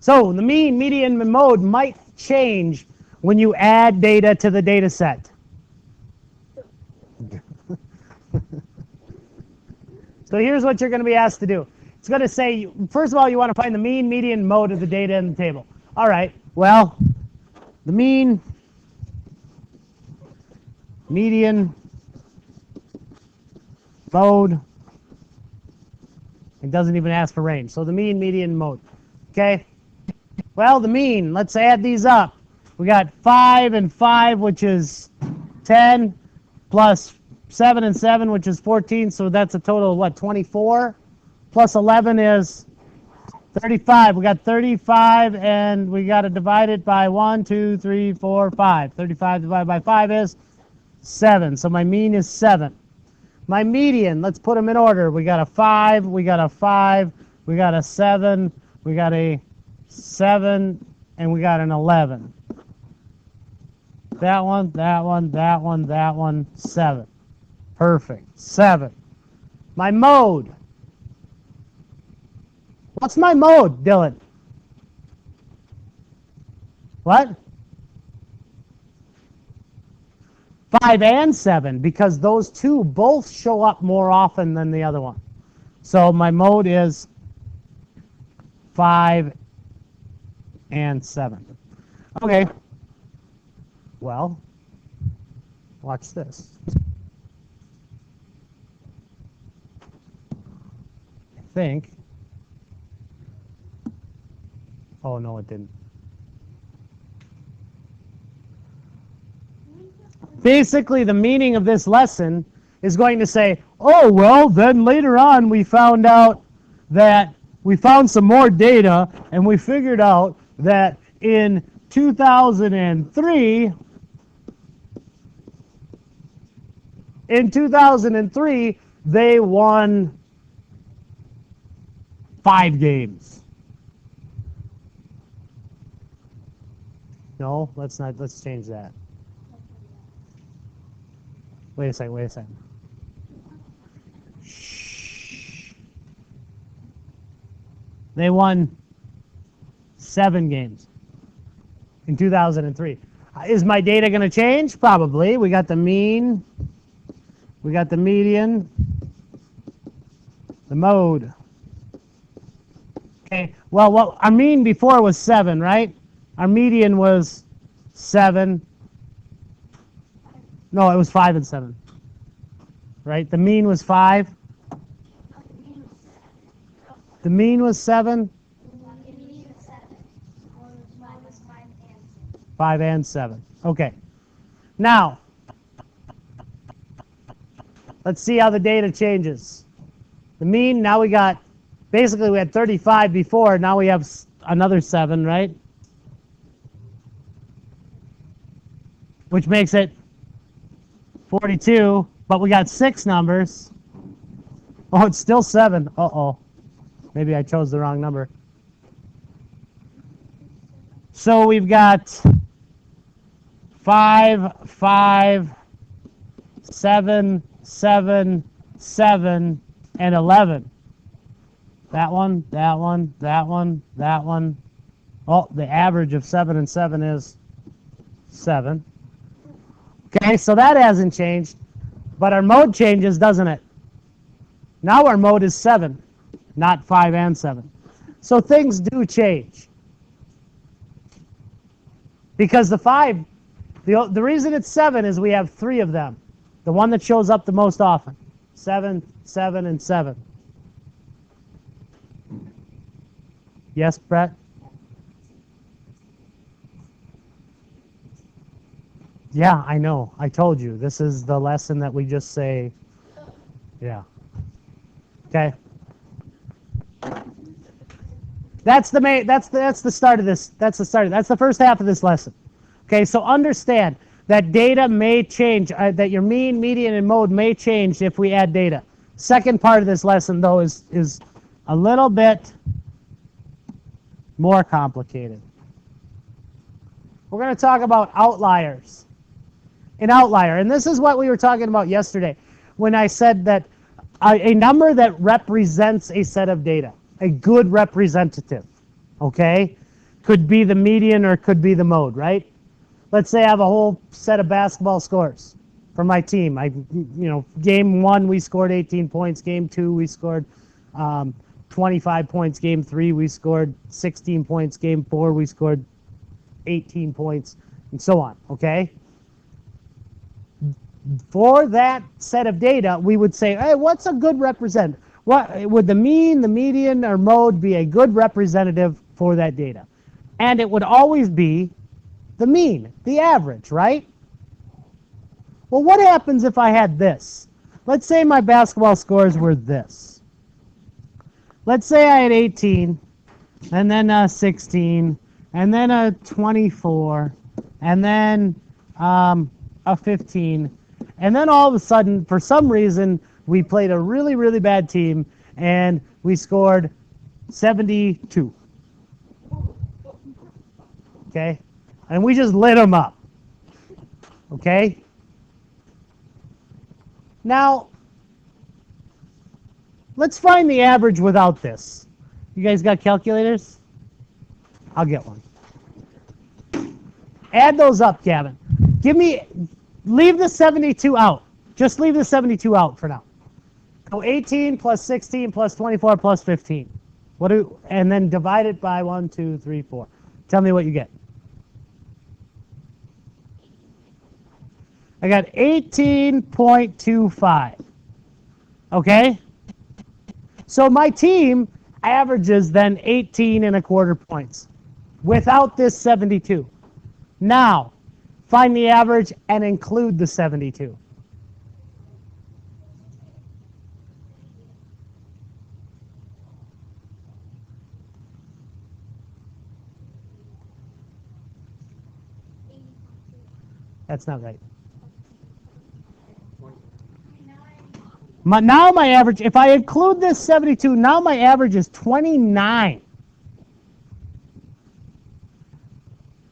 So the mean, median, and mode might change when you add data to the data set. So here's what you're going to be asked to do. It's going to say, first of all, you want to find the mean, median, mode of the data in the table. All right, well, the mean, median, mode, it doesn't even ask for range. So the mean, median, mode. Okay? Well, the mean, let's add these up. We got 5 and 5, which is 10, plus 7 and 7, which is 14. So that's a total of what, 24? Plus 11 is 35. We got 35, and we got to divide it by 1, 2, 3, 4, 5. 35 divided by 5 is 7. So my mean is 7. My median, let's put them in order. We got a 5, we got a 5, we got a 7, we got a 7, and we got an 11. That one, that one, that one, that one, 7. Perfect. 7. My mode. What's my mode, Dylan? What? 5 and 7, because those two both show up more often than the other one. So my mode is 5 and 7. Okay. Well, watch this. I think. Oh, no, it didn't. Basically, the meaning of this lesson is going to say, oh, well, then later on we found out that we found some more data and we figured out that in 2003, they won 5 games. No, let's change that. Wait a second. Shh. They won 7 games in 2003. Is my data going to change? Probably. We got the mean, we got the median, the mode. Okay, well, what our mean before was 7, right? Our median was 7. No, it was 5 and 7. Right? The mean was 5. The mean was 7. 5 and 7. Okay. Now, let's see how the data changes. The mean, now we got, basically we had 35 before, now we have another 7, right? Which makes it 42, but we got 6 numbers. Oh, it's still 7. Uh-oh. Maybe I chose the wrong number. So we've got 5, 5, 7, 7, 7, and 11. That one, that one, that one, that one. Oh, the average of 7 and 7 is 7. Okay, so that hasn't changed, but our mode changes, doesn't it? Now our mode is 7, not 5 and 7. So things do change. Because the 5, the reason it's 7 is we have 3 of them. The one that shows up the most often. 7, 7, and 7. Yes, Brett? Yeah, I know. I told you. This is the lesson that we just say. Yeah. Okay. That's the main. That's the start of this. That's the first half of this lesson. Okay. So understand that data may change. That your mean, median, and mode may change if we add data. Second part of this lesson, though, is a little bit more complicated. We're going to talk about outliers. An outlier, and this is what we were talking about yesterday when I said that a number that represents a set of data, a good representative, okay? could be the median or could be the mode, right? Let's say I have a whole set of basketball scores for my team. Game 1 we scored 18 points. Game 2 we scored 25 points. Game 3 we scored 16 points. Game 4 we scored 18 points, and so on. Okay. For that set of data, we would say, hey, what's a good representative? What would the mean, the median, or mode be a good representative for that data? And it would always be the mean, the average, right? Well, what happens if I had this? Let's say my basketball scores were this. Let's say I had 18, and then 16, and then a 24, and then a 15, and then all of a sudden, for some reason, we played a really, really bad team, and we scored 72. Okay? And we just lit them up. Okay? Now, let's find the average without this. You guys got calculators? I'll get one. Add those up, Gavin. Leave the 72 out. Just leave the 72 out for now. Go 18 plus 16 plus 24 plus 15. And then divide it by 1, 2, 3, 4. Tell me what you get. I got 18.25. Okay? So my team averages then 18.25 points without this 72. Now, find the average and include the 72. That's not right. Now my average, if I include this 72, now my average is 29.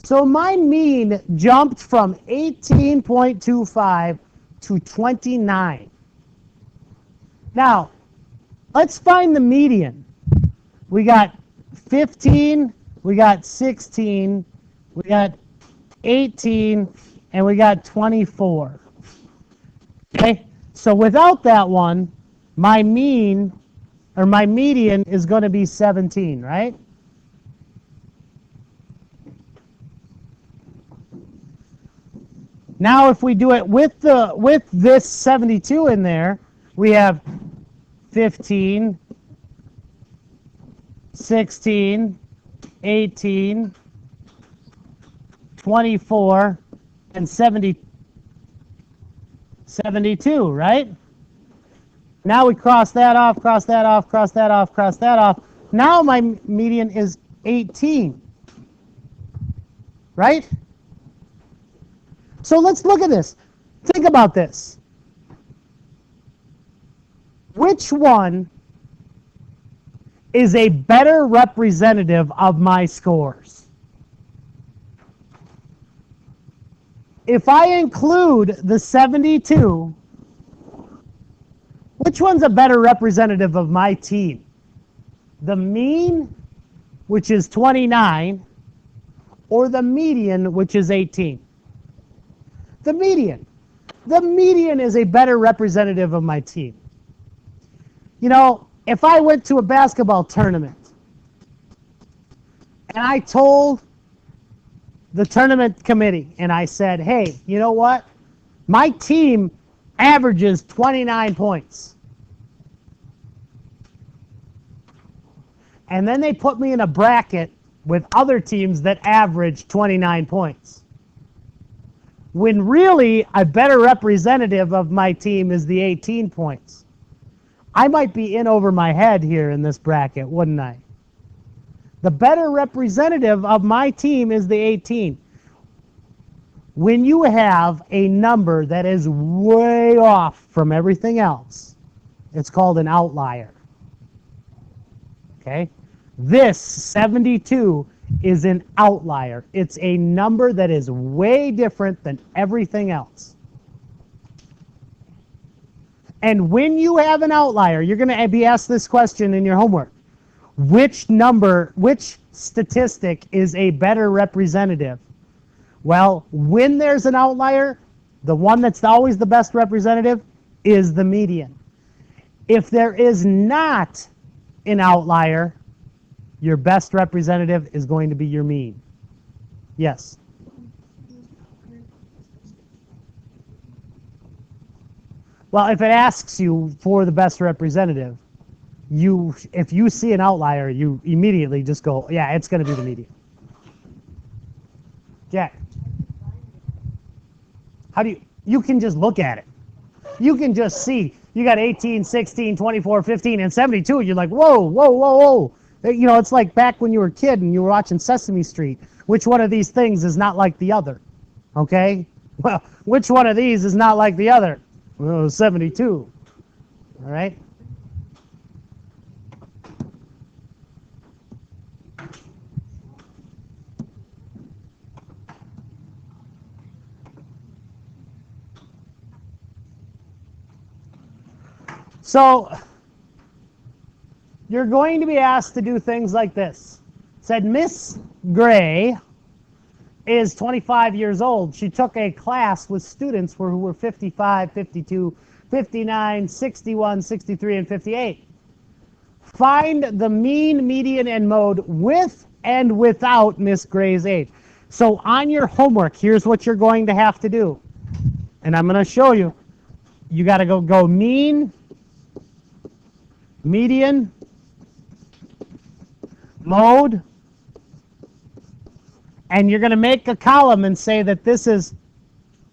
So my mean jumped from 18.25 to 29. Now, let's find the median. We got 15, we got 16, we got 18, and we got 24. Okay? So without that one, my mean, or my median is going to be 17, right? Now if we do it with this 72 in there, we have 15, 16, 18, 24, and 72, right? Now we cross that off, cross that off, cross that off, cross that off. Now my median is 18, right? So let's look at this. Think about this. Which one is a better representative of my scores? If I include the 72, which one's a better representative of my team? The mean, which is 29, or the median, which is 18? The median. The median is a better representative of my team. You know, if I went to a basketball tournament and I told the tournament committee and I said, hey, you know what? My team averages 29 points. And then they put me in a bracket with other teams that average 29 points. When really a better representative of my team is the 18 points. I might be in over my head here in this bracket, wouldn't I? The better representative of my team is the 18. When you have a number that is way off from everything else, it's called an outlier. Okay? This 72 is an outlier. It's a number that is way different than everything else. And when you have an outlier, you're going to be asked this question in your homework. Which statistic is a better representative? Well, when there's an outlier, the one that's always the best representative is the median. If there is not an outlier, your best representative is going to be your mean. Yes? Well, if it asks you for the best representative, if you see an outlier, you immediately just go, yeah, it's going to be the median. Jack, how do you can just look at it. You can just see. You got 18, 16, 24, 15, and 72. You're like, whoa, whoa, whoa, whoa. You know, it's like back when you were a kid and you were watching Sesame Street. Which one of these things is not like the other? Okay? Well, which one of these is not like the other? Well, 72. All right? So, you're going to be asked to do things like this. It said, Miss Gray is 25 years old. She took a class with students who were 55, 52, 59, 61, 63, and 58. Find the mean, median, and mode with and without Miss Gray's age. So on your homework, here's what you're going to have to do. And I'm going to show you. You got to go mean, median, mode, and you're going to make a column and say that this is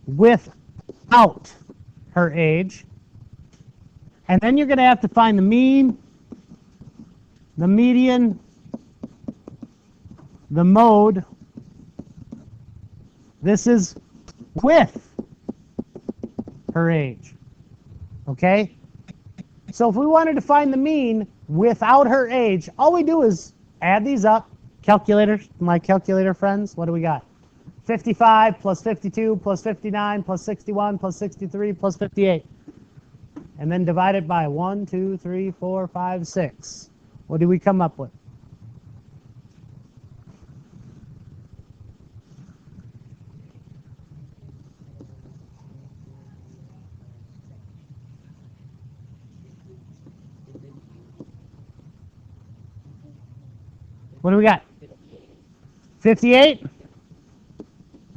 without her age. And then you're going to have to find the mean, the median, the mode. This is with her age. Okay? So if we wanted to find the mean without her age, all we do is add these up. Calculators, my calculator friends, what do we got? 55 plus 52 plus 59 plus 61 plus 63 plus 58. And then divide it by 1, 2, 3, 4, 5, 6. What do we come up with? What do we got? 58?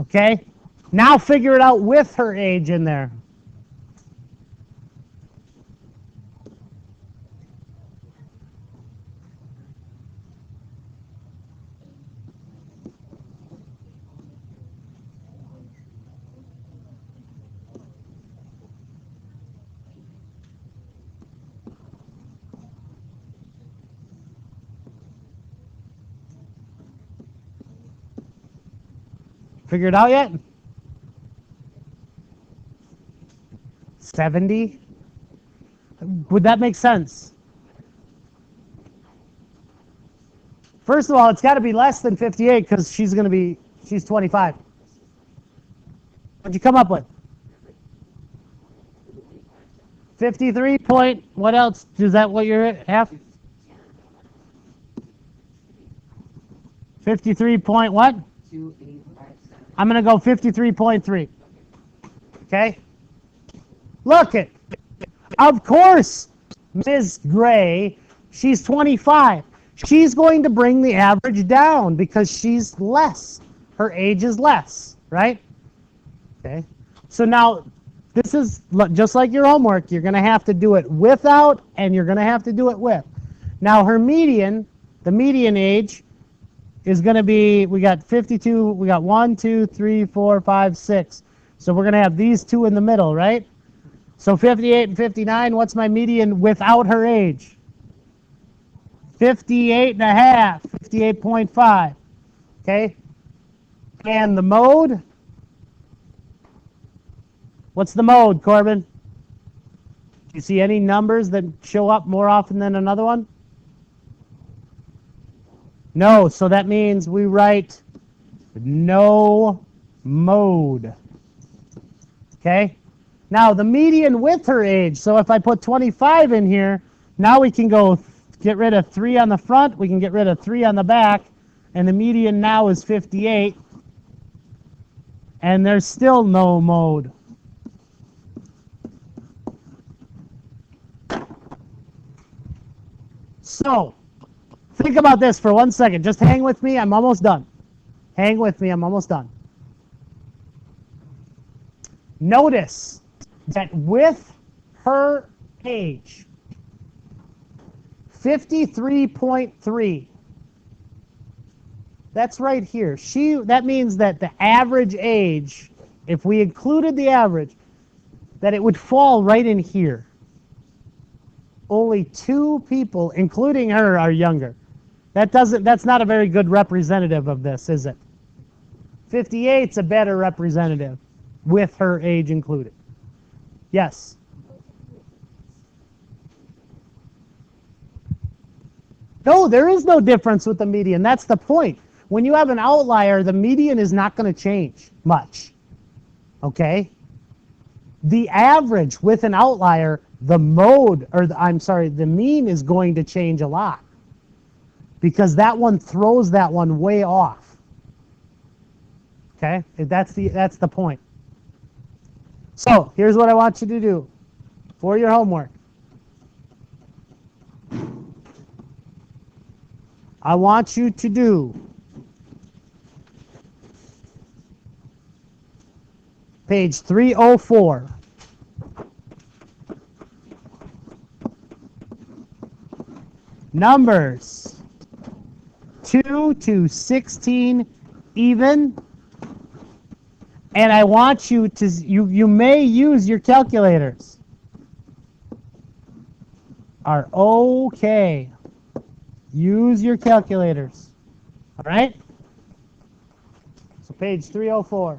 Okay. Now figure it out with her age in there. Figure it out yet? 70? Would that make sense? First of all, it's got to be less than 58 because she's 25. What'd you come up with? 53 point, what else? Is that what you're at? Half? 53 point what? I'm going to go 53.3. Okay? Look it. Of course, Ms. Gray, she's 25. She's going to bring the average down because she's less. Her age is less, right? Okay. So now, this is just like your homework. You're going to have to do it without, and you're going to have to do it with. Now, her median, the median age, is going to be, we got 52, we got 1, 2, 3, 4, 5, 6. So we're going to have these two in the middle, right? So 58 and 59, what's my median without her age? 58 and a half, 58.5. Okay? And the mode? What's the mode, Corbin? Do you see any numbers that show up more often than another one? No, so that means we write no mode. Okay? Now, the median with her age, so if I put 25 in here, now we can go get rid of 3 on the front, we can get rid of 3 on the back, and the median now is 58, and there's still no mode. So, think about this for 1 second. Just hang with me. I'm almost done. Hang with me. I'm almost done. Notice that with her age, 53.3, that's right here. That means that the average age, if we included the average, that it would fall right in here. Only 2 people, including her, are younger. That's not a very good representative of this, is it? 58's a better representative with her age included. Yes. No, there is no difference with the median. That's the point. When you have an outlier, the median is not going to change much. Okay? The average with an outlier, the mean is going to change a lot. Because that one throws that one way off. Okay? That's the point. So, here's what I want you to do for your homework. I want you to do page 304. Numbers 2 to 16 even. And I want you to, you may use your calculators. Are okay. Use your calculators. All right? So page 304.